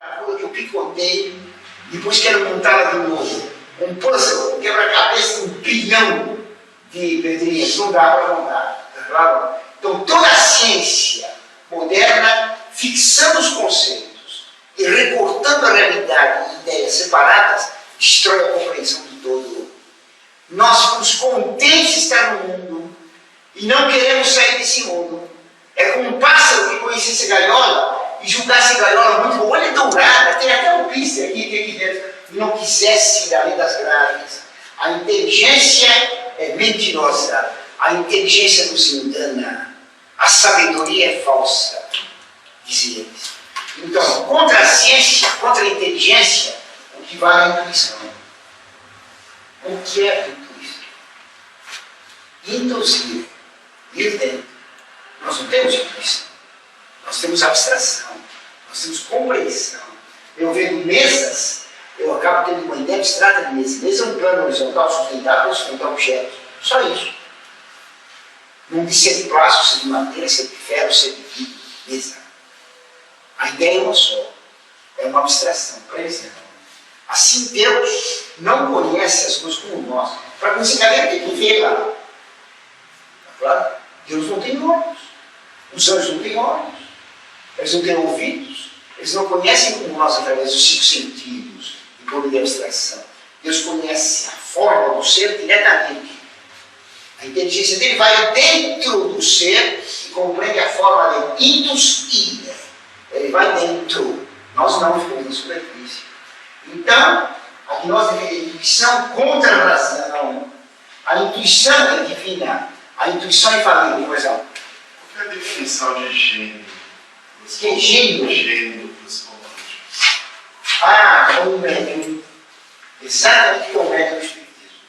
A rua que eu picotei, depois quero montá-la de novo. Um puzzle, um quebra-cabeça, um bilhão de pedrinhas. Não dá para montar. Tá claro? Então, toda a ciência moderna, fixando os conceitos e recortando a realidade em ideias separadas, destrói a compreensão do todo. Nós ficamos contentes de estar no mundo e não queremos sair desse mundo. É como um pássaro que conhecesse gaiola e julgasse gaiola muito boa, olha dourada, tem até um piste aqui dentro, e não quisesse ir além das grades. A inteligência é mentirosa, a inteligência nos engana, a sabedoria é falsa, dizia eles. Então, contra a ciência, contra a inteligência, o que vale é a intuição. O que é a intuição? Induzir, ir dentro. Nós não temos intuição, nós temos abstração, nós temos compreensão. Eu vendo mesas, eu acabo tendo uma ideia abstrata de mesa. Mesa é um plano horizontal sustentável para sustentar objetos. Só isso. Não diz se é de plástico, se é de madeira, se é de ferro, se é de vidro. Mesa. A ideia é uma só. É uma abstração. Assim Deus não conhece as coisas como nós. Para conhecer cadeira tem que ver lá. Tá claro? Deus não tem olhos. Os anjos não têm olhos. Eles não têm ouvidos. Eles não conhecem como nós através dos 5 sentidos e por meio de abstração. Deus conhece a forma do ser diretamente. A inteligência dele vai dentro do ser e compreende a forma de intus ida. Ele vai dentro. Nós não ficamos na superfície. Então, aqui nós devemos a intuição contra a razão. A intuição é divina. A intuição é infalível, por exemplo. Qual é a definição de gênio? Que é gênio? Gênio dos românticos. É um médium. Exatamente o que é o médium do espiritismo.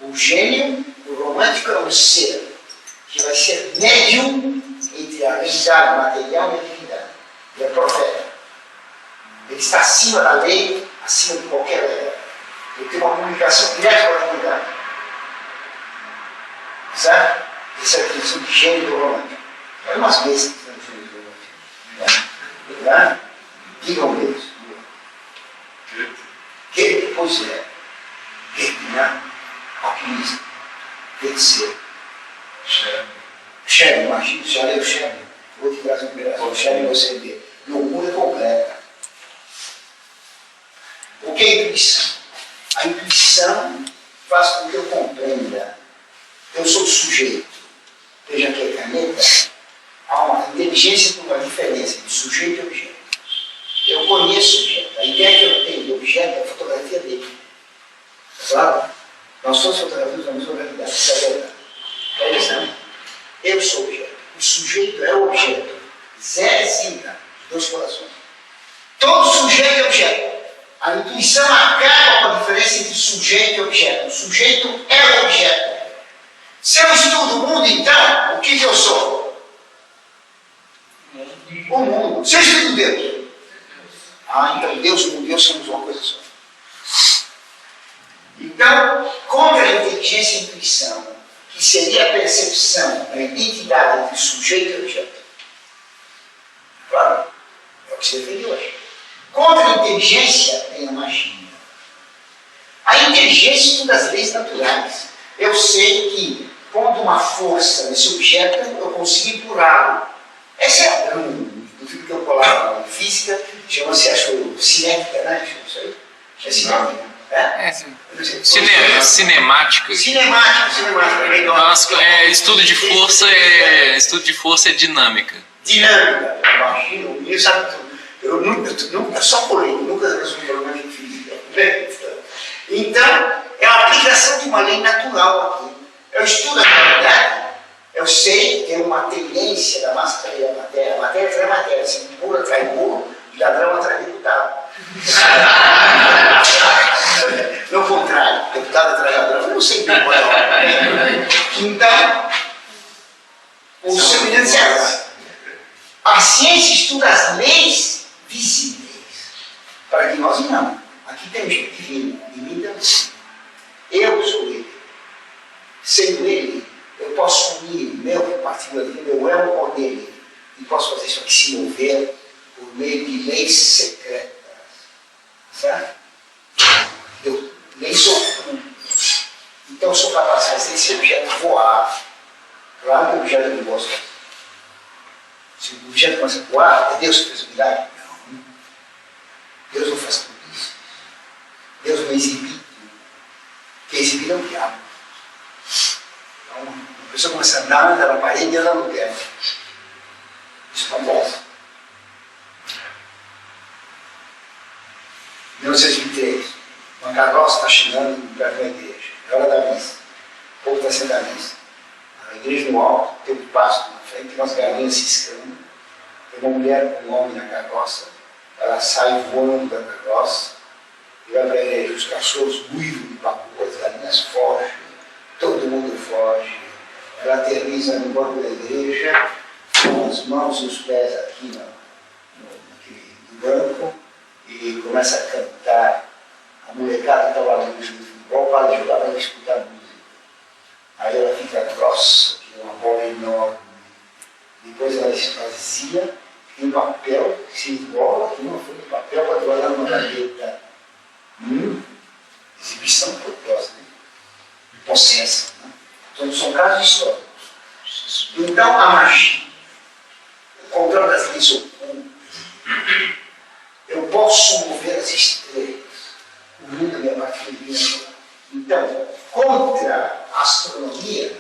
O gênio, o romântico é um ser que vai ser médium entre a realidade material e a divindade. Ele é profeta. Ele está acima da lei, acima de qualquer lei. Ele tem uma comunicação direta com a divindade. Certo? Essa é a definição de gênio do romântico. É umas vezes que estão no gênio do romântico. Né? Digam eles. Que? Pois é. Goethe, né? Alquimista. Goethe. Sherman, imagina, já leu Sherman. Vou te trazer um pedaço. Sherman você vê. Loucura completa. O que é intuição? A intuição faz com que eu compreenda. Eu sou o sujeito. Veja aqui a caneta. Há uma inteligência com uma diferença de sujeito e objeto. Eu conheço o objeto. A ideia que eu tenho do objeto é a fotografia dele. Claro? Nós somos fotografias da mesma realidade. Isso é verdade. É isso, não? Eu sou o objeto. O sujeito é o objeto. Zé e Zinga, dois corações. Todo sujeito é objeto. A intuição acaba com a diferença entre sujeito e objeto. O sujeito é o objeto. Se eu estudo o mundo, então, o que eu sou? O mundo. Se eu estudo Deus. Então Deus e o mundo, Deus somos uma coisa só. Então, contra a inteligência e a intuição, que seria a percepção da identidade entre sujeito e objeto. Claro? É o que se defende hoje. Contra a inteligência tem a magia. A inteligência estuda as leis naturais. Eu sei que, pondo uma força nesse objeto, eu consigo empurrá-lo. Essa é a do filme que eu colava em física, chama-se, acho, cinética, né? Isso aí? É cinética. Cinemática. Cinemática. Estudo de força é dinâmica. Dinâmica. Imagina, ele sabe tudo. Eu nunca só colei, nunca resolvi problema de física. Então, é a aplicação de uma lei natural aqui. Eu estudo a realidade, eu sei que tem uma tendência da massa atrair a matéria. A matéria atrai a matéria, assim, burro atrai burro, e ladrão atrai deputado. Não o contrário, deputado atrai ladrão, eu não sei bem qual é a hora. Então, o semelhante serve. A ciência estuda as leis visíveis. Para que nós não. Aqui tem um espírito divino, em mim também. Eu sou ele. Sendo ele, eu posso unir o meu partícula de meu eu com dele. E posso fazer isso aqui se mover por meio de leis secretas, certo? Leis ocultas. Então eu sou capaz de fazer esse objeto voar. Claro que o objeto não gosta. Se o objeto começa a voar, é Deus que fez o milagre? Não. Deus não faz tudo isso. Deus não exibe. Quem exibir é o diabo. Então, a pessoa começa a andar, anda na parede e anda no teto. Isso acontece. 1923, uma carroça está chegando perto da igreja. É hora da missa. O povo está sendo da missa. A igreja no alto, tem um pasto na frente, tem umas galinhas ciscando. Tem uma mulher com um homem na carroça. Ela sai voando da carroça e vai para a igreja. Os cachorros uivam de papo, as galinhas fogem, todo mundo foge. Ela aterriza no banco da igreja, com as mãos e os pés aqui no banco, e começa a cantar. A molecada estava lá no futebol, para de jogar, para escutar a música. Aí ela fica grossa, que é uma bola enorme. Depois ela esvazia, tem um papel, se enrola aqui numa folha de papel para guardar numa gaveta. Exibição poderosa, né? Possessa, né? Então são casos históricos. Então a magia, o controle das leis ocultas, eu posso mover as estrelas, o mundo é minha parte divina. Então, contra a astronomia,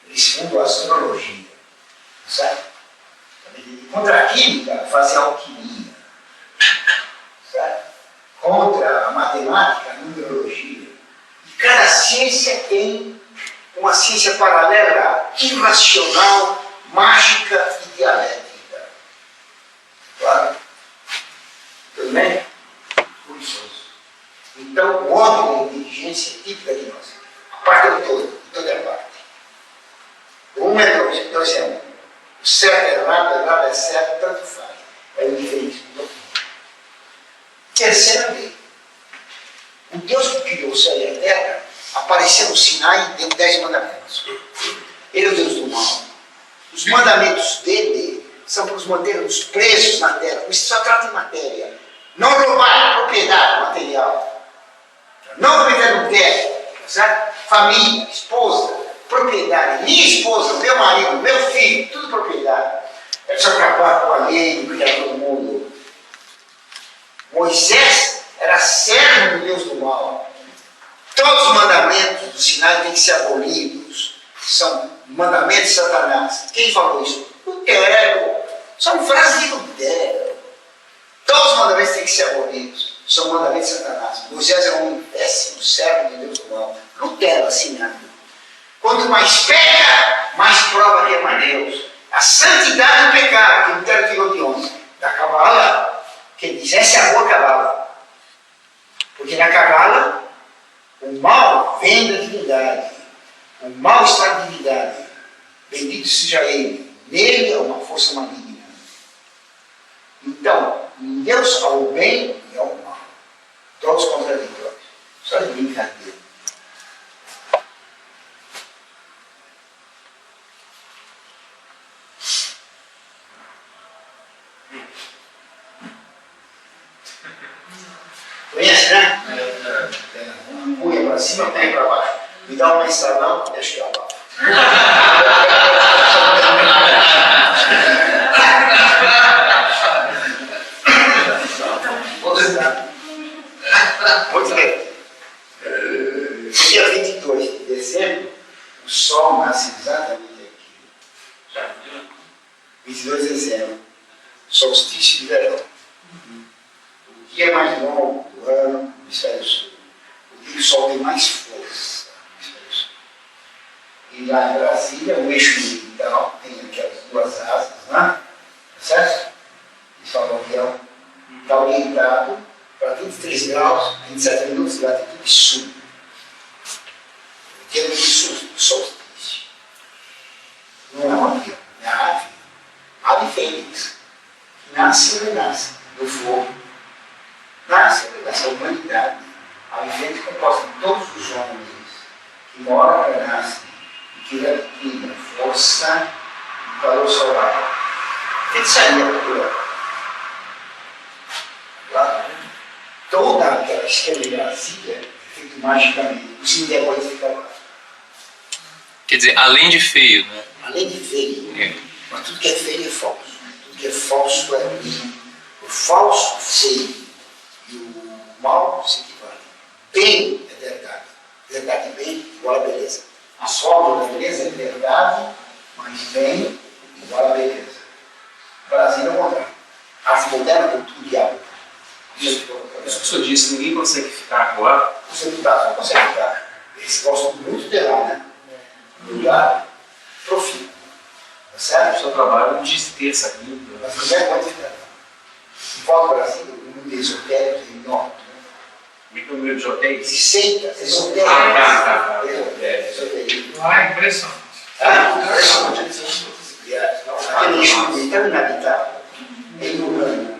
eles fundam a astrologia, certo? Contra a química, fazem alquimia, certo? Contra a matemática, a numerologia. E cada ciência tem uma ciência paralela, irracional, mágica e dialética. Claro? Tudo bem? Curioso. Então, o homem da inteligência é típica de nós. A parte do todo, toda a parte. Um é dois, dois é um. O certo é errado é certo, tanto faz. É o diferente. Terceira lei. O Deus que criou o céu e a terra apareceu no Sinai e deu 10 mandamentos. Ele é o Deus do mal. Os mandamentos dele são para os mantermos presos na terra. Isso só trata de matéria. Não roubar propriedade material. Não cometer adultério. Certo? Família, esposa, propriedade. Minha esposa, meu marido, meu filho, tudo propriedade. É preciso acabar com a lei, cuidar de todo mundo. Moisés era servo do Deus do mal. Todos os mandamentos do Sinai têm que ser abolidos. São mandamentos de Satanás. Quem falou isso? Lutero. São frases de Lutero. Todos os mandamentos têm que ser abolidos. São mandamentos de Satanás. Moisés é um péssimo servo de Deus do mal. Lutero assinando. Quanto mais peca, mais prova que ama Deus. A santidade do pecado, que Lutero tirou de onde? Da Cabala, que diz, essa é a boa Cabala. Porque na Cabala, o mal vem da divindade. O mal está na divindade. Bendito seja ele. Nele é uma força maligna. Então, em Deus há o bem e há o mal. Todos contraditórios. Só de brincadeira. Conhece, né? Punha para cima, punha para baixo. Me dá uma instalação, deixa eu abaixo. Muito bem. Dia 22 de dezembro, o Sol nasce exatamente aqui. 22 de dezembro, solstício de verão. O dia mais longo do ano no hemisfério sul. O dia que o Sol tem mais força no hemisfério sul. E lá em Brasília, o eixo militar tem aquelas duas asas, né? Certo? Eles falam que está orientado para 23 graus, 27 minutos de latitude sul. Termo de solstício. Não é um avião, é a ave. Ave fênix. Nasce e renasce do fogo. Nasce e renasce a humanidade. A ave fênix composta de todos os homens que moram e renascem e que readquirem força e calor solar. Feitiçaria natural. toda aquela esquema de Brasília é feito magicamente. O cemitério pode ficar lá. Quer dizer, além de feio, né? Além de feio, É. mas tudo que é feio é falso. Tudo que é falso é ruim. O falso, feio, e o mal se equivale. Bem é verdade. Verdade e bem igual a beleza. A sombra da beleza é verdade, mas bem igual a beleza. O Brasil é o contrário. A arte moderna tem tudo diabo. Isso que o senhor disse, ninguém consegue ficar lá. Os deputados não conseguem ficar. Eles gostam muito de lá, né? Lugar profita. Tá O certo? seu trabalho diz terça, quinta. Mas quiser, pode ficar. Em volta do Brasil, o mundo esotérico é enorme. Muito número de hotéis. De seitas, esotéricas. Tá. Esotérico. Lá é impressionante. Aquele eixo tão inabitável. É inumano.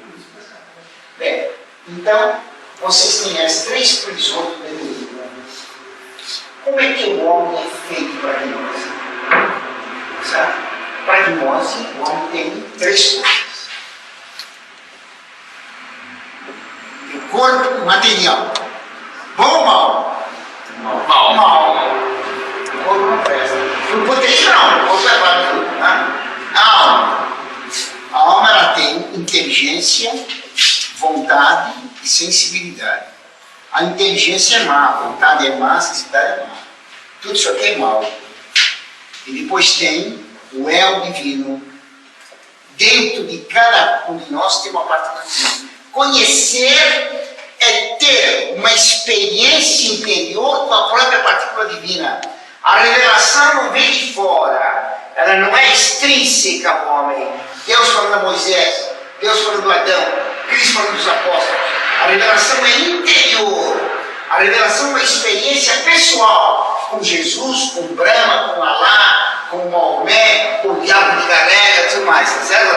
Bem, então, vocês têm as três prisões do Equilíbrio. Como é que o homem é feito para gnose? Sabe? Para gnose, o homem tem três coisas. O corpo material. Bom ou mal? Mal. Mal. O corpo não presta. O potencial não, o corpo é válido. A alma. A alma ela tem inteligência, vontade e sensibilidade. A inteligência é má, a vontade é má, a sensibilidade é má. Tudo isso aqui é mal. E depois tem o eu divino. Dentro de cada um de nós tem uma parte divina. Conhecer é ter uma experiência interior com a própria partícula divina. A revelação não vem de fora, ela não é extrínseca ao homem. Deus falando a Moisés, Deus falando a Adão, Cristo falando dos apóstolos. A revelação é interior. A revelação é uma experiência pessoal com Jesus, com Brahma, com Alá, com Maomé, com o diabo de Galega e tudo mais, tá certo?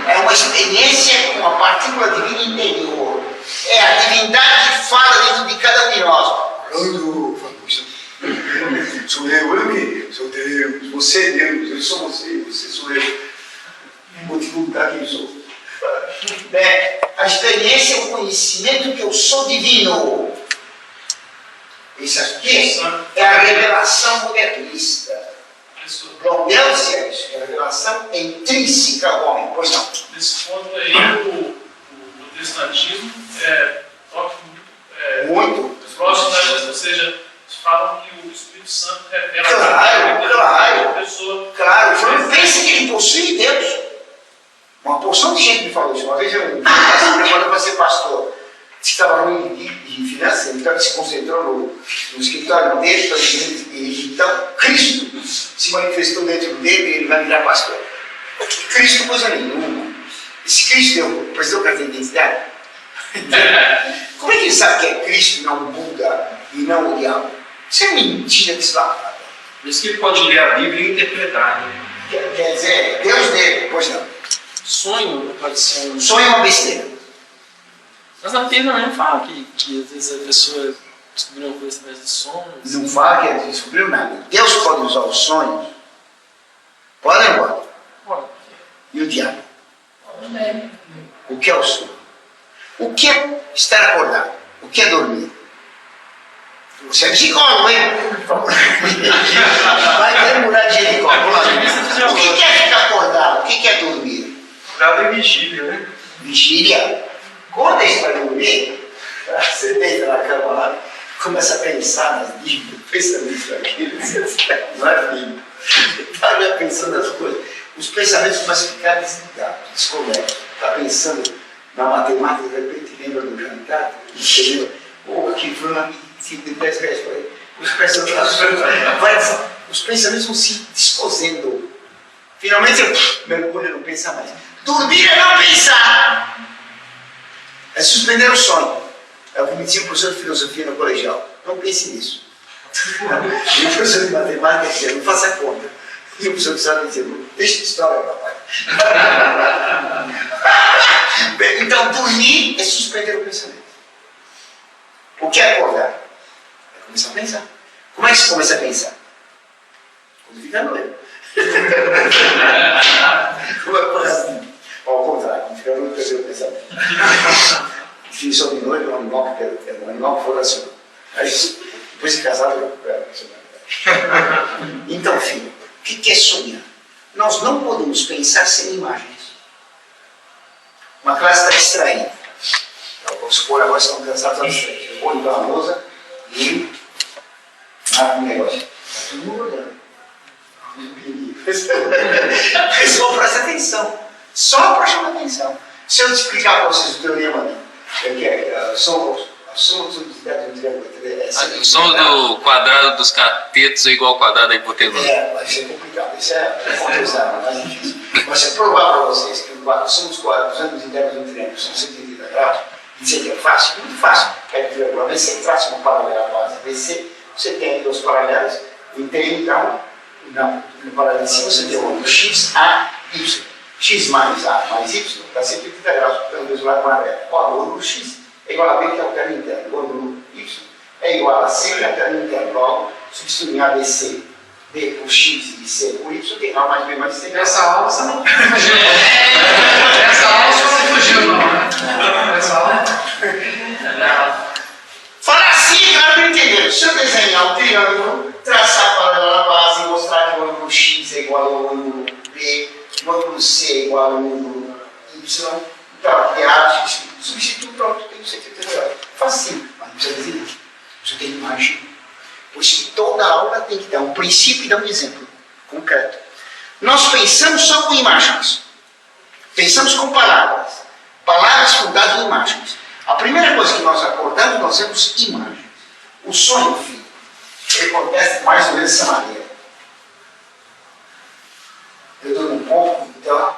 É uma experiência com a partícula divina interior. É a divindade que fala dentro de cada um de nós. Sou eu, olha aqui, sou Deus, você é Deus, eu sou você, você sou eu. Vou te contar quem sou. A experiência é o conhecimento que eu sou divino. Isso aqui é a revelação modernista. Não deve ser isso, a revelação é intrínseca ao homem. Pois não. Nesse ponto aí, o protestantismo toca Muito. os próximos, ou seja, falam que o Espírito Santo revela Claro. a pessoa. Claro, você não pensa que ele possui Deus. Uma porção de gente me falou isso. Uma vez eu preparando para ser pastor. Disse que estava ruim de finanças, ele estava se concentrando no escritório dele, então Cristo se manifestou dentro dele e ele vai virar pastor. Cristo coisa nenhuma. Esse Cristo prestou carta de identidade. Como é que ele sabe que é Cristo e não o Buda e não o diabo? Isso é mentira deslavada. Por isso que ele pode ler a Bíblia e interpretar. Né? Quer dizer, Deus dele, pois não. Sonho não pode ser um. Sonho é uma besteira. Mas na Bíblia não fala que às vezes a pessoa descobriu uma coisa através de sonhos. Não fala que ele descobriu nada. Deus pode usar os sonhos. Pode ou não pode? Pode. E o diabo? O que é o sonho? O que é estar acordado? O que é dormir? Você é psicólogo, hein? Vai mudar de psicólogo. O que é ficar acordado? O que é dormir? Acordado é vigília, né? Vigília. Quando é para dormir, você deita na cama lá, começa a pensar nas dívidas, pensa nisso, naquilo, não é filho? Está pensando nas coisas. Os pensamentos começam a ficar desligados, desconectados. Está pensando na matemática, de repente lembra do jantar, entendeu? Ou que foi uma de 10 reais para ele. Os pensamentos vão se descosendo. Finalmente você mergulha, não pensa mais. Dormir é não pensar. É suspender o sono. É o que me dizia o professor de filosofia no colegial. Não pense nisso. E o professor de matemática dizia, não faça conta. E o professor de história dizia, deixa de história, papai. Bem, então, dormir é suspender o pensamento. O que é acordar? É começar a pensar. Como é que se começa a pensar? Quando fica noivo. Como é que assim? Ao contrário, quando fica noivo, perdeu o pensamento. definição de noiva é um animal que é um animal que foi racional. Aí, depois de casado, então, filho, o que é sonhar? Nós não podemos pensar sem imagens. Uma classe está distraída. Então, vamos supor, agora estão cansados à frente. Eu vou limpar a lousa e marco um negócio. Está todo mundo olhando. Pessoal, presta atenção. Só para chamar atenção. Se eu te explicar para vocês o teorema, a soma dos dados do triângulo O som do quadrado dos catetos é igual ao quadrado da hipotenusa. vai ser complicado. Isso é complicado, mais difícil. Mas se eu provar para vocês que o som dos ângulos internos do triângulo são 180 graus, e dizer que é fácil, muito fácil. Pega o triângulo ABC e traça uma paralela base ABC, você tem duas paralelas, e tem então, no paralelo de cima, você tem o ângulo X, A, Y. X mais A mais Y dá 180 graus pelo mesmo lado paralelo. Ora, o ângulo X é igual a B, que é o termo interno. O ângulo Y é igual a C, que é o termo interno. Logo, substituindo ABC, B por X e C por Y, tem A mais B mais C. Essa aula você não fugiu. Essa aula você não fugiu, não. Essa aula. Fala assim, cara, não entendeu. Se eu desenhar um triângulo, traçar a paralela na base e mostrar que o ângulo X é igual ao ângulo B, o ângulo C é igual ao ângulo Y, então aqui A, substitui, pronto, tem 180 graus. Facinho, mas não precisa desenhar. Você tem imagem. Por isso que toda aula tem que dar um princípio e dar um exemplo concreto. Nós pensamos só com imagens. Pensamos com palavras. Palavras fundadas em imagens. A primeira coisa que nós acordamos, nós vemos imagens. O sonho, filho, ele acontece mais ou menos dessa maneira. Eu dou um pouco, então,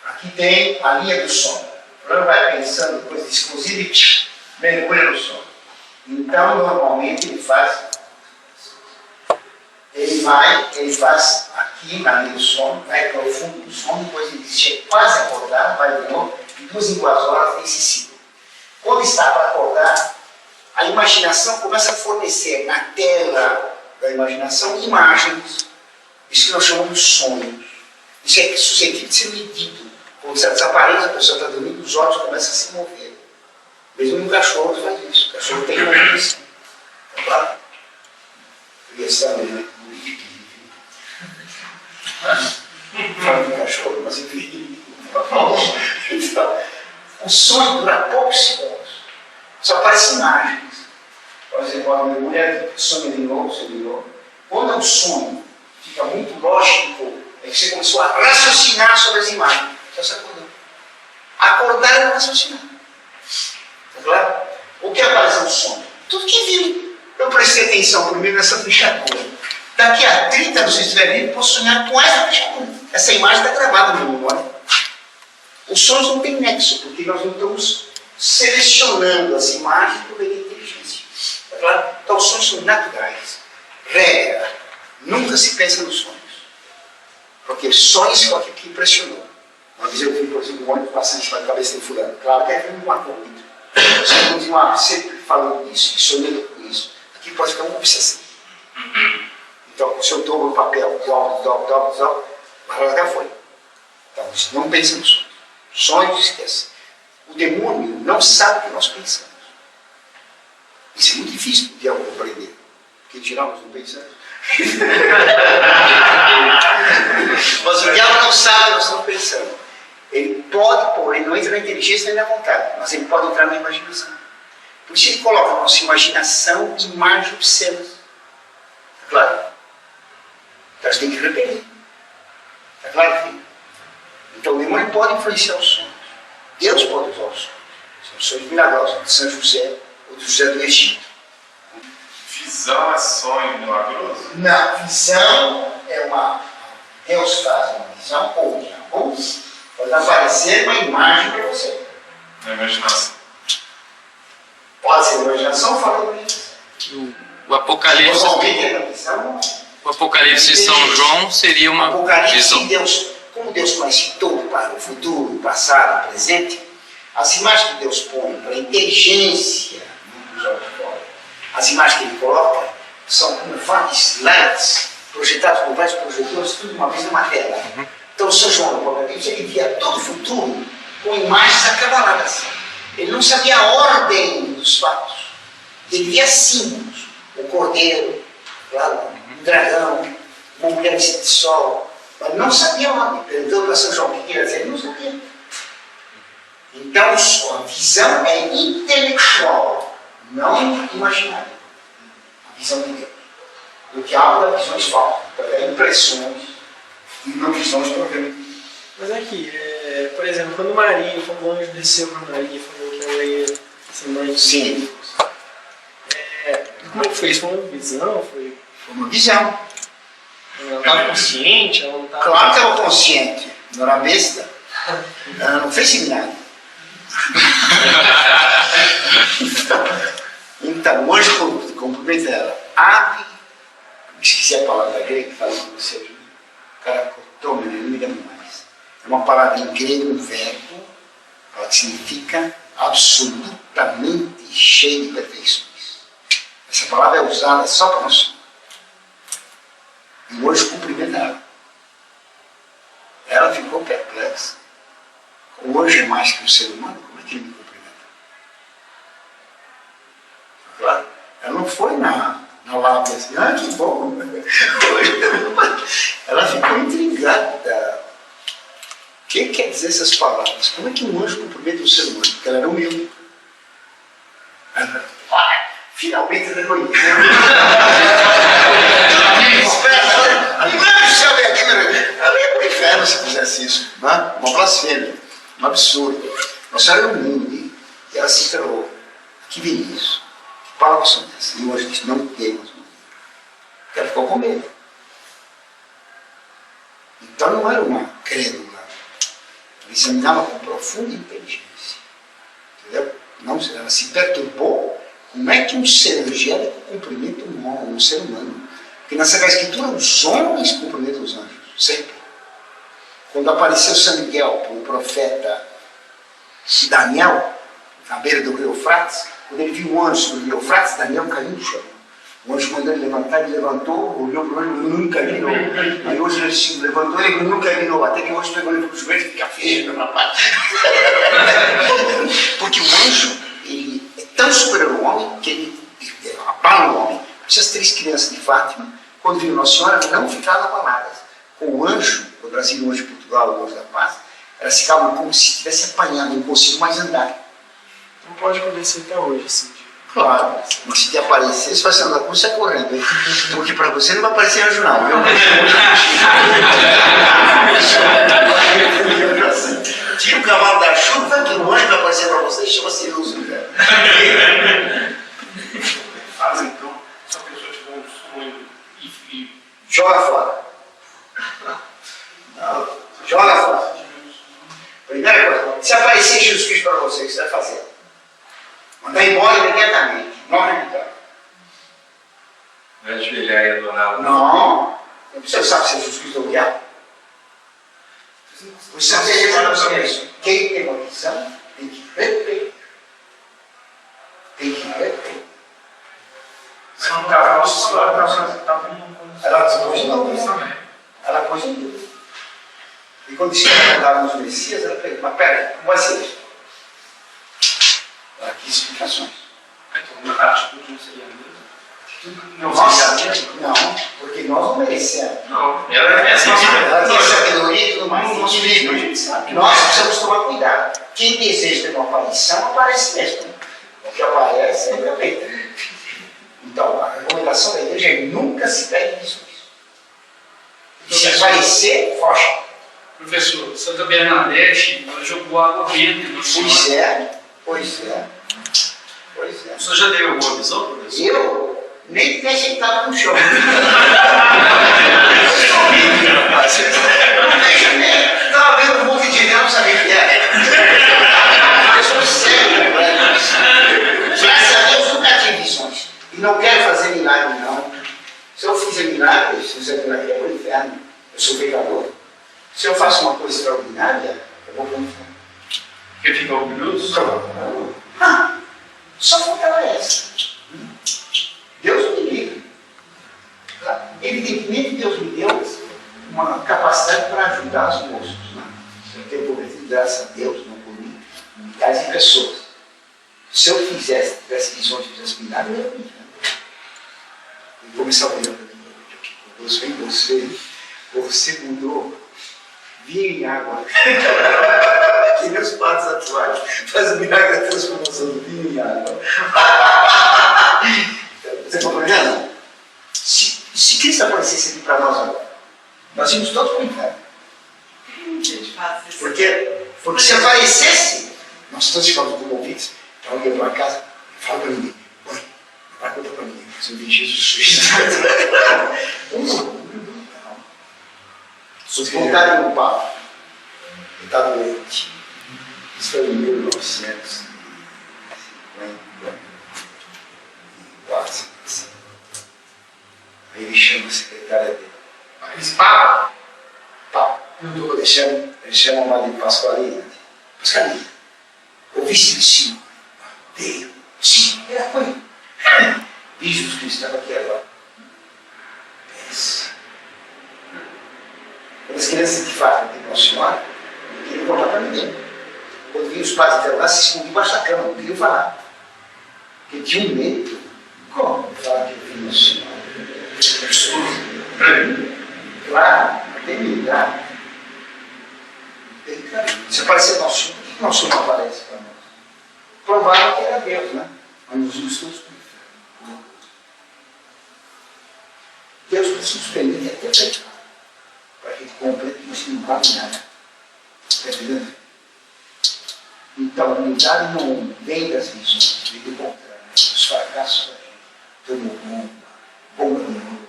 aqui tem a linha do sono. O plano vai pensando coisa exclusiva e mergulha no sono. Então, normalmente, ele faz aqui na linha do sono, vai para o fundo do sono, depois ele chega quase a acordar, vai de novo, e 2 em 2 horas esse ciclo. Quando está para acordar, a imaginação começa a fornecer na tela da imaginação imagens. Isso que nós chamamos de sonhos. Isso é suscetível de ser medido. Quando você desaparece, a pessoa está dormindo, os olhos começam a se mover. Mesmo no cachorro faz isso. O cachorro tem uma imaginação. Tá claro? Eu ia estar no fala do cachorro, mas enfim. Então, o sonho dura poucos segundos. Só aparecem imagens. Por exemplo, a minha mulher sonha de novo. Quando é um sonho fica muito lógico, é que você começou a raciocinar sobre as imagens. Então você acordou. Acordar é raciocinar. Tá claro? O que aparece no sonho? Tudo que viu. Eu prestei atenção primeiro nessa fechadura. Daqui a 30 anos, se eu estiver vivo, eu posso sonhar com essa fechadura. Essa imagem está gravada no meu memória. Os sonhos não têm nexo, porque nós não estamos selecionando as imagens por meio da inteligência. Tá claro? Então os sonhos são naturais. Regra. Nunca se pensa nos sonhos. Porque sonhos foi aquilo que impressionou. Uma vez eu vi, por exemplo, um ônibus passando para a cabeça de fulano. Claro que é me marcou muito. Você continuar sempre falando disso, e sonhando com isso. Aqui pode ficar uma obsessão. Então, se eu dou no papel, dobro, vai rasgar foi. Então, não pensa nos sonhos. Sonhos esquece. O demônio não sabe o que nós pensamos. Isso é muito difícil para o diabo compreender. Porque em geral nós não pensamos. Mas o diabo não sabe o que nós estamos pensando. Ele pode pôr, ele não entra na inteligência nem na vontade, mas ele pode entrar na imaginação. Por isso ele coloca na nossa imaginação imagens obscenas. Está claro? Então você tem que repelir. Está claro, filho? Então o demônio pode influenciar os sonhos. Deus pode usar os sonhos. São sonhos milagrosos, de São José ou de José do Egito. Visão é sonho milagroso? Não, visão é uma. Deus faz uma visão ou pode aparecer uma imagem para você. Na imaginação. Pode ser imaginação ou fora da imaginação. O Apocalipse, Normalmente é a visão. o Apocalipse de São João seria uma Apocalipse, visão. Deus, como Deus conhece tudo para o futuro, o passado, o presente, as imagens que Deus põe para a inteligência dos olhos de fora, as imagens que Ele coloca são como vários lights projetados por vários projetores, tudo de uma vez numa tela. Então, São João no Apocalipse, ele via todo o futuro com imagens acabaladas. Ele não sabia a ordem dos fatos. Ele via símbolos. O cordeiro, claro, o dragão, uma mulher vestida de sol. Mas não sabia a ordem. Perguntou para São João o que queria dizer, ele não sabia. Então, a visão é intelectual, não imaginária. A visão de Deus. O diabo dá visões falsas, dá impressões e não visões propriamente. Mas aqui, por exemplo, quando Maria, quando o anjo desceu para Maria e falou que ela ia ser mãe de Sim. como é que foi isso? Foi uma visão? Foi Uma visão. ela estava consciente? Ela não estava... Claro que estava consciente, não era besta. Ela não fez seminário. Então, o anjo cumprimenta ela. Ave, esqueci a palavra grega que fala com você, caracotômeno, não me lembro mais. É uma palavra em grego, um verbo, ela significa absolutamente cheio de perfeições. Essa palavra é usada só para nós. E o anjo cumprimenta ela. Ela ficou perplexa. O anjo é mais que um ser humano, como é que ele me cumprimenta? Claro, ela não foi na lábia assim, que bom. Ela ficou intrigada. O que quer dizer essas palavras? Como é que um anjo cumprimenta um ser humano? Porque ela era humilde. Finalmente reconheceu. Ela ia para o inferno se fizesse isso. Né? Uma blasfêmia, um absurdo. Nossa era humilde. E ela se ferrou. Que vem isso? Que palavras são essas? E o anjo disse: não temos. Ela ficou com medo. Então não era uma crédula. Ela examinava com profunda inteligência. Entendeu? Não, ela se perturbou. Como é que um ser angélico cumprimenta um ser humano? Porque na Sagrada Escritura os homens cumprimentam os anjos, sempre. Quando apareceu São Miguel para o profeta Daniel, na beira do rio Eufrates, quando ele viu o anjo do rio Eufrates, Daniel caiu no chão. O anjo mandou ele levantar, ele levantou, olhou para o anjo e nunca virou. Aí hoje ele se levantou, ele nunca virou, até que o anjo pegou ele para o joelho e fica firme, rapaz. Porque o anjo, ele é tão superior ao homem que ele abala o homem. Essas 3 crianças de Fátima, quando viram Nossa Senhora, não ficaram abaladas. Com o anjo, o Brasil, o anjo de Portugal, o anjo da paz, elas ficavam como se tivesse apanhado, não conseguiam mais andar. Não pode acontecer até hoje, assim. Claro, mas se te aparecer, você vai andar com você correndo, hein? Porque para você não vai aparecer anjo não, viu? Tira o cavalo da chuva que o anjo vai aparecer para você e chama-se Lúcifer. Faz então, se a pessoa tiver um sonho e Joga fora. Não, joga fora. Primeira coisa, se aparecer Jesus Cristo para você, o que você vai fazer? Mandar embora imediatamente. Não acreditar. Não é ajoelhar e adorar. Não. Você sabe se Jesus Cristo é o diabo? Você sabe isso. Quem tem uma visão tem que respeitar. Tem que respeitar. são cavalos que Ela pôs em Deus. Ela pôs em Deus. E quando chegaram os Messias, ela perguntou: mas peraí, como vai ser isso? Ela quis explicações. Então, a atitude não seria a mesma? Não, porque nós não merecemos. Não, ela é Ela tem sabedoria e tudo mais. Nós precisamos tomar cuidado. Quem deseja ter uma aparição, aparece mesmo. O que aparece é perfeito. Então, a recomendação da igreja é nunca se pegue visões. E se aparecer, foge. Professor, Santa Bernadette, ela jogou água verde no senhor. Pois é, pois é. Pois é. O senhor já teve alguma visão, professor? Eu nem deixei que estava no chão. Estava vendo um monte de gente, eu não sabia o que era. Eu sou sério, graças a Deus nunca tive visões. E não quero fazer milagre, não. Se eu fizer milagre, é para o inferno. Eu sou pecador. Se eu faço uma coisa extraordinária, eu vou para o inferno. Porque fica orgulhoso? Só faltava essa. Deus me livre. Evidentemente, Deus me deu uma capacidade para ajudar os moços. Né? Eu tenho prometido, graças a Deus, não por hospitais e pessoas. Se eu tivesse visões, fizesse milagre, eu ia brincar. E começava a olhar para mim, você mudou vinho em água. Que meus padres atuais fazem milagre da transformação do vinho em água. Você compreende? Se Cristo aparecesse aqui para nós agora, nós íamos todos para o inferno. Porque se aparecesse, nós todos ficávamos comovidos. Então eu ia para casa e falo para ninguém. Mãe, não conta para ninguém, se eu vi Jesus ressuscitado. Se contarem o papo, ele está doente. Isso foi em 1954. Aí ele chama a secretária dele. Mas papa? Papo. Ele chama a Maria Pasqualina. Pasqualina, ouviste do Senhor? Veio. Sim, ela foi. Vi Jesus Cristo estava aqui agora. Pense. Quando as crianças de fato têm Nossa Senhora, não queriam contar para ninguém. Quando vinham os pais até lá, se escondiam embaixo da cama, não queriam falar. Porque tinham medo. Como falar que eu vi Nossa Senhora? Claro, tem milagre. Se aparecer Nosso Senhor, por que Nosso Senhor não aparece para nós? Provaram que era Deus, né? Mas nos vimos todos para o inferno. Deus precisa suspender até pecado, para que ele compreenda que isso não vale nada. Está entendendo? Então, a humildade não vem das visões, vem do contrário, dos fracassos da gente. Tomou bomba nenhuma,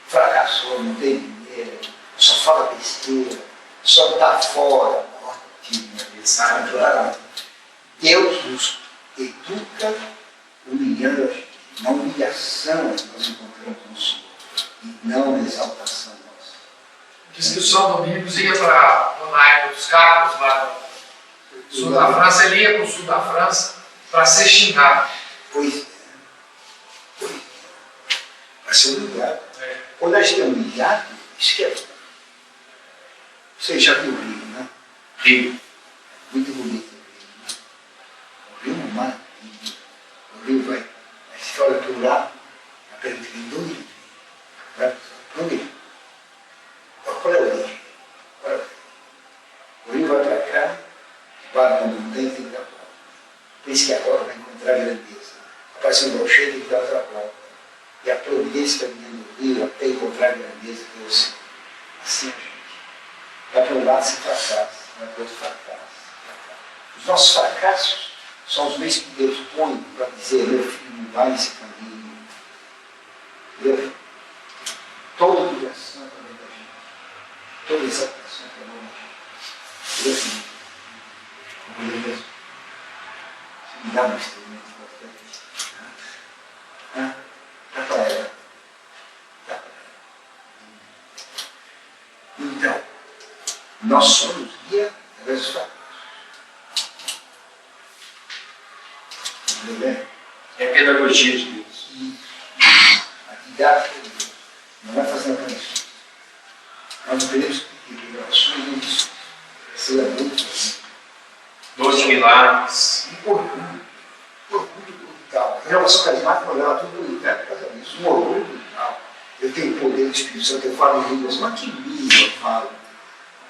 fracassou, não tem dinheiro, só fala besteira, só está fora. Ótimo, sabe? Claro. Deus nos educa humilhando a gente. Na humilhação nós encontramos no Senhor, e não na exaltação nossa. Diz que o São Domingos ia para na época dos carros lá do sul da França, ele ia para o sul da França para ser xingado. Pois é. Para ser humilhado. Quando a gente é humilhado, esquece. Você já viu o Rio, né? Rio. Muito bonito o Rio, né? O Rio é uma maravilha. O Rio vai. Aí você olha para o lado, a pergunta vem de onde ele vem? Para onde ele vem? Qual é a origem? O Rio vai para cá, para na montanha e tem que dar volta. Pensa que agora vai encontrar grandeza. Aparece um rochedo e tem que dar outra volta. E a providência caminhando no Rio até encontrar grandeza que é o Senhor. Assim a gente. Vai para um lado se fracassa, vai para o outro fracassa. Os nossos fracassos são os meios que Deus põe para dizer: meu filho, não vai nesse caminho. Entendeu? Toda humilhação é para da gente. Toda exaltação é para da gente. Como ele mesmo. Você me dá um instrumento importante. Dá para ela. Dá para ela. Então, nós somos guia através dos fracassos. Entendeu? É a pedagogia de Deus. A didática de Deus. Não é fazendo aparições. Nós não queremos que revelações disso. Isso é muito. 12 milagres. Orgulho brutal. A revelação carismática leva tudo brutal por causa disso. Um orgulho brutal. Eu tenho o poder do Espírito Santo, eu falo em línguas, mas que língua eu falo?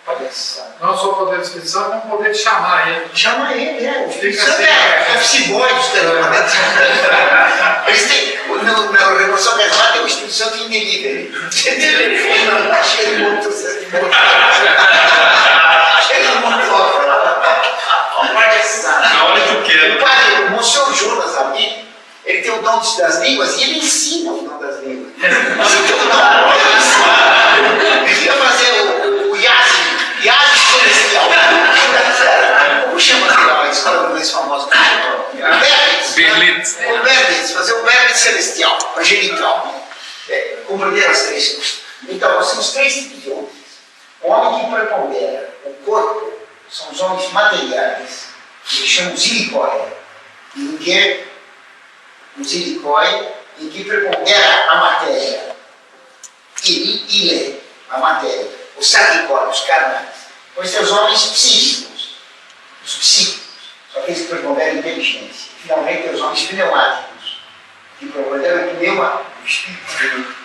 Palhaçada. Não só o poder do Espírito Santo, mas o poder de chamar ele. Chama ele, O Espírito Fica Santo assim, é office-boy dos carismáticos. Eles têm, na revelação carismática tem o Espírito Santo em delivery. Cheio de motor, cheio de motor. Na hora que eu quero. O padre, o Monsenhor Jonas, amigo, ele tem o dom das línguas e ele ensina o dom das línguas. Você tem o dom, ele ensina. Ele queria fazer o Yasi Celestial. Como chama a escola inglês famosa? Berlitz. O Berlitz, fazer o Berlitz Celestial, angelical. Compreender as três coisas. Então, nós temos três tipos de homens. O homem que prepondera o corpo são os homens materiais, que eles chamam zilicóia, em que prepondera a matéria, a matéria, os sarquicóios, os carnais. Pois tem os homens psíquicos, os psíquicos, Só que eles promoveram inteligência. Finalmente, os homens pneumáticos, que promoveram o pneuma, o espírito.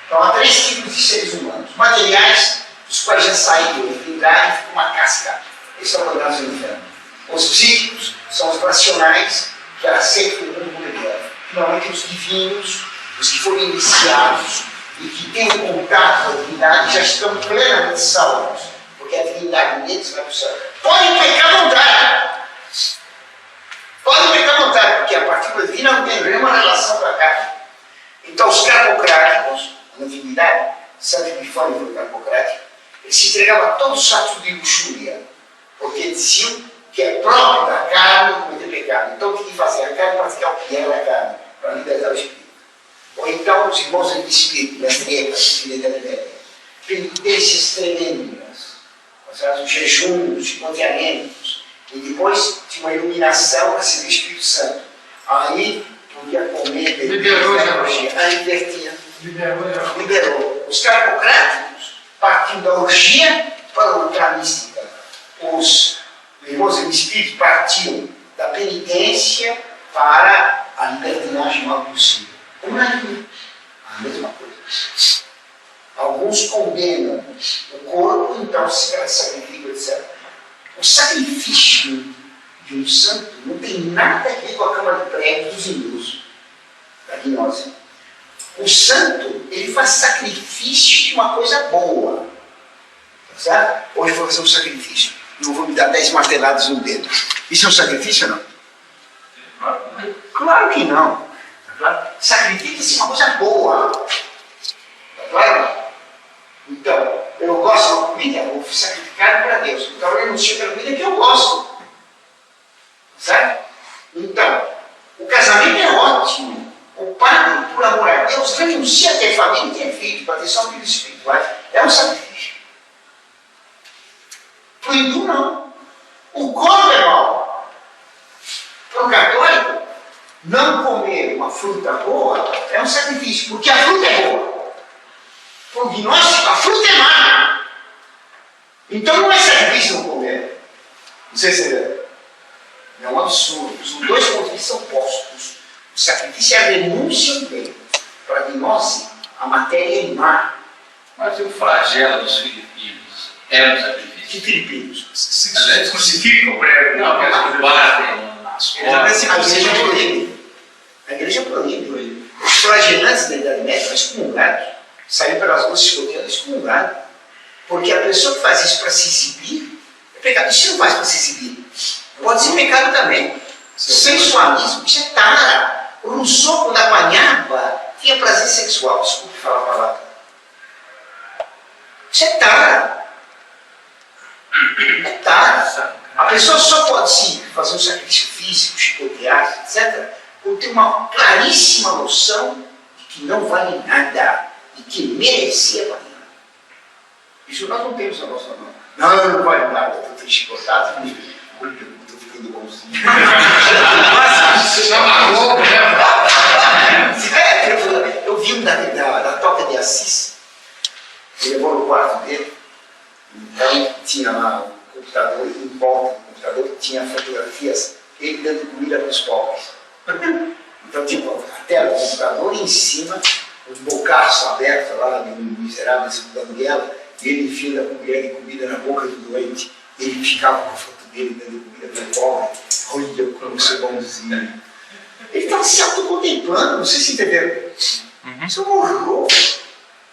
Então, há 3 tipos de seres humanos. Materiais, dos quais já saiu do lugar e fica uma casca. Esses são condenados ao inferno. Os psíquicos são os racionais, que aceitam o mundo moderno. Finalmente, os divinos, os que foram iniciados e que têm um contato com a divindade, já estão plenamente salvos, porque a divindade deles vai para o céu. Podem pecar à vontade. Podem pecar à vontade, porque a partícula divina não tem nenhuma relação com a carne. Então, os carpocráticos, na antiguidade, Santo Epifânio foi carpocrático, ele se entregava a todos os atos de luxúria, porque diziam que é próprio da carne cometer pecado. Então, o que fazer? A carne praticar o que era a carne, para libertar o espírito. Ou então, os irmãos do espírito, nas trevas, penitências tremendas, os jejuns, chicoteamentos, e depois tinha uma iluminação para receber o Espírito Santo. Aí, podia comer, beber, Liberou já. aí invertia. Liberou já. Liberou. Os carpocráticos partiam da orgia para a ultramística. Os irmãos do Espírito partiam da penitência para a libertinagem mal possível. Unânime. A mesma coisa. Alguns condenam o corpo, então se sacrifica, etc. O sacrifício de um santo não tem nada a ver com a cama de prego dos hindus, da gnose. O santo, ele faz sacrifício de uma coisa boa. Certo? Hoje eu vou fazer um sacrifício. Não vou me dar 10 marteladas no dedo. Isso é um sacrifício ou não? Claro que não. Claro. Sacrifica-se uma coisa boa. Tá claro? Então, eu gosto de uma comida, vou sacrificar para Deus. Então, eu renuncio pela comida que eu gosto. Certo? Então, o casamento é ótimo. O padre, por amor a Deus, renuncia a ter família e ter filho, para ter só filhos espirituais. É um sacrifício. Para o hindu, não. O corpo é mau. Para o católico, não comer uma fruta boa é um sacrifício, porque a fruta é boa. Para o gnóstico, a fruta é má. Então não é sacrifício não comer. Não sei se é um absurdo. São 2 pontos de vista opostos. O sacrifício é a renúncia ao bem. Para a gnose, a matéria é má. Mas o flagelo dos filipinos era um sacrifício. Que filipinos? Se crucificam por ele. Não, eles batem nas Eles até se costas. A igreja crucificam. proíbe. A igreja proíbe. Os flagelantes da Idade Média são excomungados. Saíram pelas ruas escoteando excomungados. Porque a pessoa que faz isso para se exibir é pecado. Isso não faz para se exibir. Pode ser pecado também. Sensualismo, isso é tara. O Rousseau, quando apanhava, tinha prazer sexual. Desculpe falar a palavra. Isso é tara. É tara. A pessoa só pode sim fazer um sacrifício físico, chicotear, etc., por ter uma claríssima noção de que não vale nada e que merecia valer nada. Isso nós não temos na nossa mão. Não vale nada, estou chicotado, estou ficando bonzinho. Você chama Globo, né? Eu vi um da Toca de Assis, ele levou no quarto dele, então tinha lá um computador, em volta do computador tinha fotografias, ele dando comida para os pobres. Então tinha a tela do computador e em cima, os bocaços abertos lá, de um miserável da Segunda Guerra, e ele enfiando a colher de comida na boca do doente, ele ficava com a foto dele dando comida para o pobre. Olha como eu sou bonzinho. Ele estava se autocontemplando, não sei se entenderam. Isso é um horror.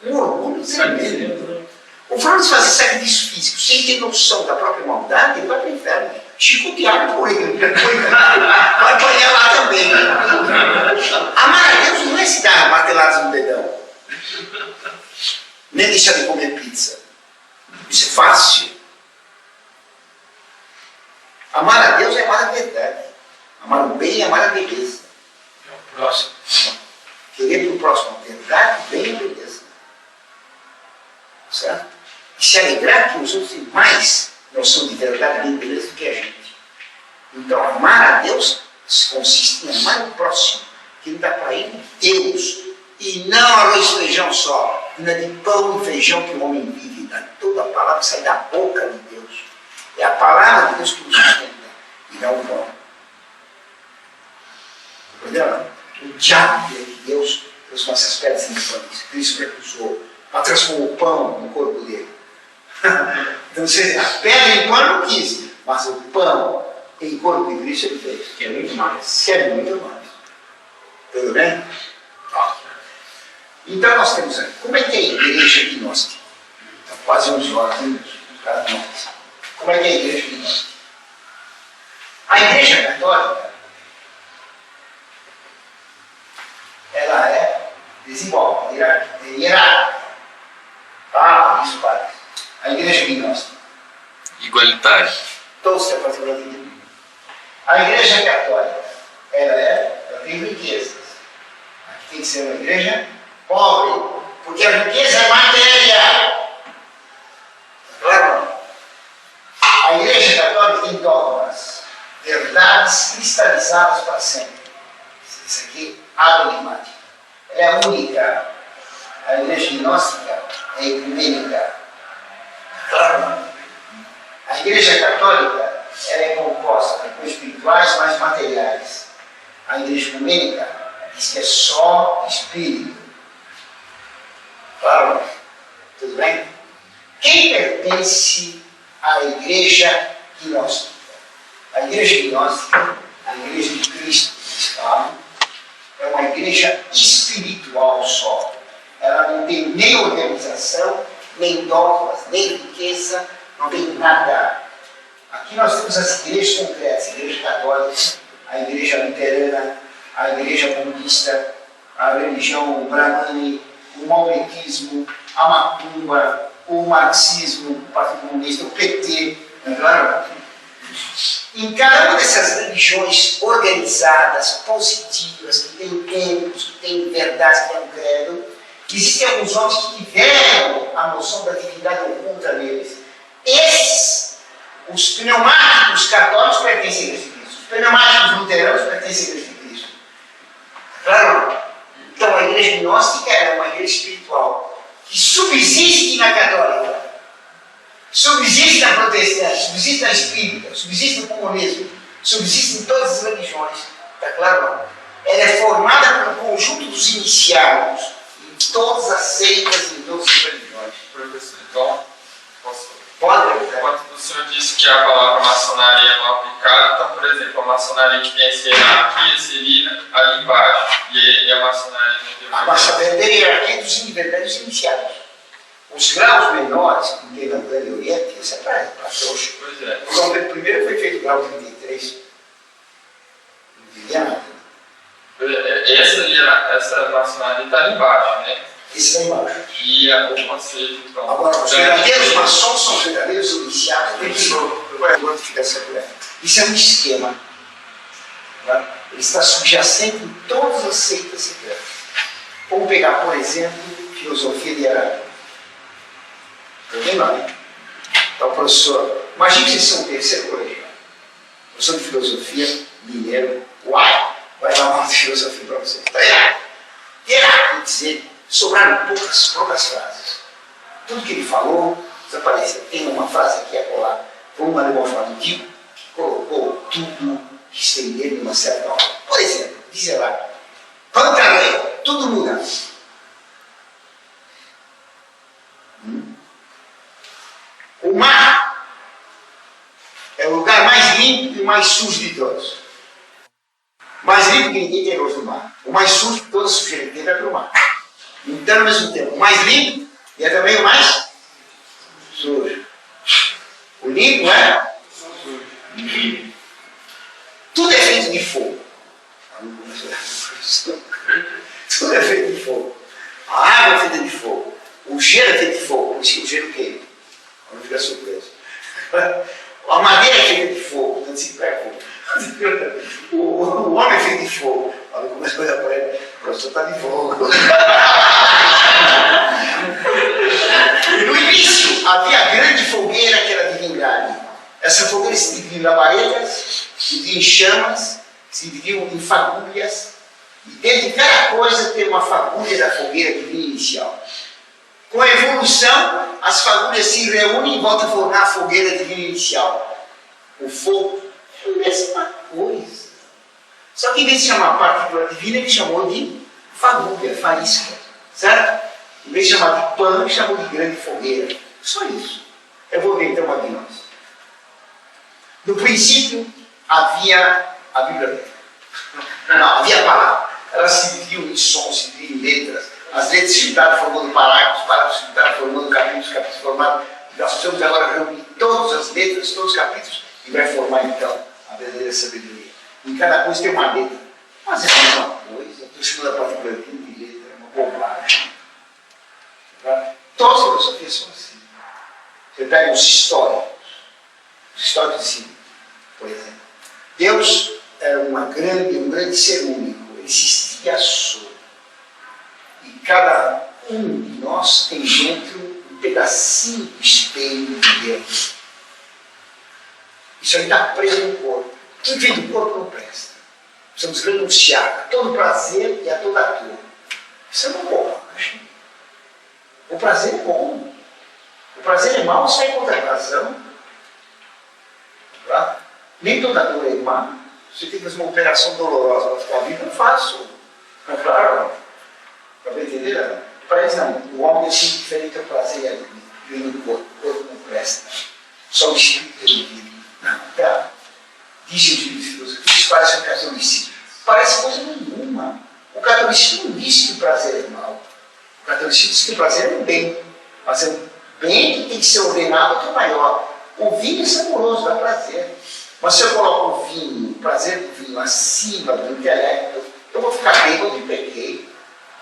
Um orgulho tremendo. O Francis faz sacrifício físico sem ter noção da própria maldade, ele vai para o inferno. Chicoteado por ele. Vai apanhar lá também. Amar a Deus não é se dar marteladas no dedão. Nem deixar de comer pizza. Isso é fácil. Amar a Deus é amar a verdade. Amar o bem é amar a beleza. É o próximo. Querer para o próximo a verdade, o bem e a beleza. Certo? E se alegrar que os outros têm mais noção de verdade, bem e beleza do que a gente. Então, amar a Deus consiste em amar o próximo, que ele dá para ele Deus. E não arroz e feijão só, não é de pão e feijão que o homem vive, dá toda a palavra que sai da boca de Deus. É a palavra de Deus que nos sustenta. E e dá o pão. Entendeu? O diabo de Deus transformou essas pedras em pães. Cristo recusou para transformar o pão no corpo dele. Então, a pedra em pão não quis, mas o pão em corpo de Cristo ele fez. Que é muito mais. Que é muito mais. Tudo bem? Então nós temos aqui. Como é que é a igreja gnóstica? Então, quase 11 horas, cada nós. Como é que é a igreja gnóstica? A igreja católica, ela é desigual, hierárquica. Ah, isso parece. A igreja gnóstica. Igualitário. Todos têm particularidade de mim. A igreja católica, ela tem riquezas. Aqui tem que ser uma igreja pobre, porque a riqueza é matéria. Claro? A igreja católica tem dogmas, verdades cristalizadas para sempre. Isso aqui, dogmática. Ela é única. A igreja gnóstica é ecumênica. Claro? A igreja católica ela é composta por espirituais mais materiais. A igreja ecumênica diz que é só espírito. Claro? Tudo bem? Quem pertence à igreja gnóstica? A igreja gnóstica, a igreja de Cristo cristão, é uma igreja espiritual só. Ela não tem nem organização, nem dogmas, nem riqueza, não tem nada. Aqui nós temos as igrejas concretas, a igreja católica, a igreja luterana, a igreja budista, a religião brahmani, o maometismo, a macumba, o marxismo, o Partido Comunista, o PT, claro? Em cada uma dessas religiões organizadas, positivas, que têm tempos, que têm verdades, que têm um credo, existem alguns homens que tiveram a noção da divindade oculta neles. Esses, os pneumáticos católicos pertencem à Igreja de Cristo, os pneumáticos luteranos pertencem à Igreja de Cristo. Claro? Então a igreja gnóstica é uma igreja espiritual que subsiste na católica, subsiste na protestante, subsiste na espírita, subsiste no comunismo, subsiste em todas as religiões. Está claro? Ela é formada pelo conjunto dos iniciados em todas as seitas e todas as religiões. Professor, então, posso... Pode perguntar. Quando o senhor disse que a palavra maçonaria não é aplicada, então, por exemplo, a maçonaria que tem essa hierarquia seria ali embaixo, e a maçonaria não tem A maçonaria é a hierarquia dos verdadeiros iniciados. Os graus menores, como tem na Grande Oriente, essa é para trouxa. Pois é. O João Pedro I foi feito grau 33. Não diria nada. Essa maçonaria está ali embaixo, né? Esse está embaixo. E o conceito, então... Agora, os verdadeiros maçons são os verdadeiros iniciados. Tem que agora fica secreto. Isso é um esquema. Tá? Ele está subjacente em todas as seitas secretas. Vamos pegar, por exemplo, filosofia de Heráclito. Entendeu? Não? Então, professor, imagine que vocês são o terceiro colegial. Professor de filosofia, mineiro, uai, vai dar uma filosofia para vocês. Está errado. Heráclito dizer, sobraram poucas frases. Tudo que ele falou desapareceu. Tem uma frase aqui a colar. Foi um alemão chamado Dico, que colocou tudo que tem nele numa certa hora. Por exemplo, diz lá, Pantalé, tudo muda. O mar é o lugar mais limpo e mais sujo de todos. Mais limpo que ninguém tem gosto do mar. O mais sujo que toda sujeira que tem vai para o mar. Então, ao mesmo tempo, o mais limpo e é também o mais sujo. O limpo é sujo. Tudo é feito de fogo. Tudo é feito de fogo. A água é feita de fogo. O gelo é feito de fogo. Por isso que o gelo queima. Não fica surpreso. A madeira é feita de fogo. Não se pega fogo. O homem é feito de fogo. Quando começa a olhar para ele, o professor está de fogo. No início havia a grande fogueira que era a divindade. Essa fogueira se dividiu em labaredas, se dividiu em chamas, se dividiu em fagulhas. E dentro de cada coisa tem uma fagulha da fogueira divina inicial. Com a evolução, as fagulhas se reúnem e voltam a formar a fogueira divina inicial. O fogo a mesma coisa. Só que em vez de chamar partícula divina, ele chamou de fagulha, faísca, certo? Em vez de chamar de pano, ele chamou de grande fogueira. Só isso. Eu vou ver então aqui nós. No princípio havia a biblioteca. Não, havia a palavra. Ela se dividiu em sons, se dividiu em letras. As letras se juntaram formando parágrafos, os parágrafos se juntaram formando capítulos, os capítulos formaram. Nós precisamos agora reunir todas as letras, todos os capítulos, e vai formar então a verdadeira sabedoria. Em cada coisa tem uma letra. Mas é a mesma coisa. Estou chamando a partícula de letra, é uma bobagem. Tá? Todas as filosofias são assim. Você pega os históricos de si, por exemplo. Deus era um grande ser único, ele existia só. E cada um de nós tem dentro um pedacinho do espelho de Deus. Isso aí está preso no corpo. Tudo que vem do corpo não presta. Precisamos renunciar a todo prazer e a toda dor. Isso é uma bobagem. O prazer é bom. O prazer é mau, sai contra a razão. Tá? Nem toda dor é má. Você tem que fazer uma operação dolorosa para ficar vivo, eu faço. É claro. Para entender? Parece não. O homem é sempre diferente ao prazer e a vida. Vem no corpo. O corpo não presta. Só o espírito é vive. Não, tá. Dizem os livros de filosofia, isso parece um catolicismo. Parece coisa nenhuma. O catolicismo não diz que o prazer é mau. O catolicismo diz que o prazer é um bem. Mas é um bem que tem que ser ordenado que é maior. O vinho é saboroso, dá prazer. Mas se eu coloco o vinho, o prazer do vinho acima do intelecto, eu vou ficar bêbado e pequei.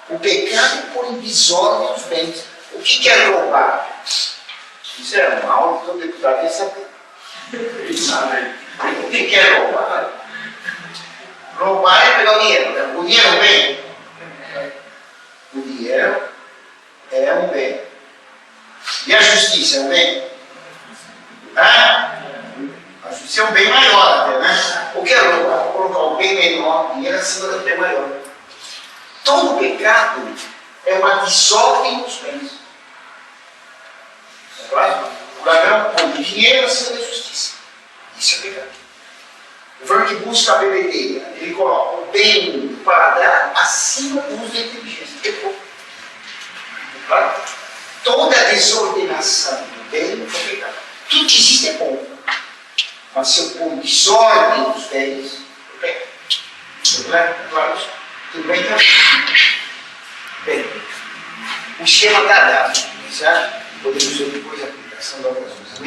O pecado é pôr em desordem os bens. O que é roubar? Isso é mal, então o deputado ia saber. Ele sabe. O que é roubar? Roubar é pegar o dinheiro. Né? O dinheiro é um bem. O dinheiro é um bem. E a justiça é um bem? A justiça é um bem maior até, né? O que é roubar? Colocar um bem menor, o dinheiro acima do bem maior. Todo pecado é uma desordem dos bens. O ladrão põe dinheiro acima da justiça. Isso é pecado. O varão que busca a bebedeira, ele coloca o bem do paladar acima do uso da inteligência. Pecou. Claro? Toda a desordenação do bem é pecado. Tudo que existe é bom. Mas se eu pôr desordem dos bens, eu peco. Claro? Tudo bem, então? Bem, o esquema está dado, certo? Podemos ver depois a aplicação da outras coisas.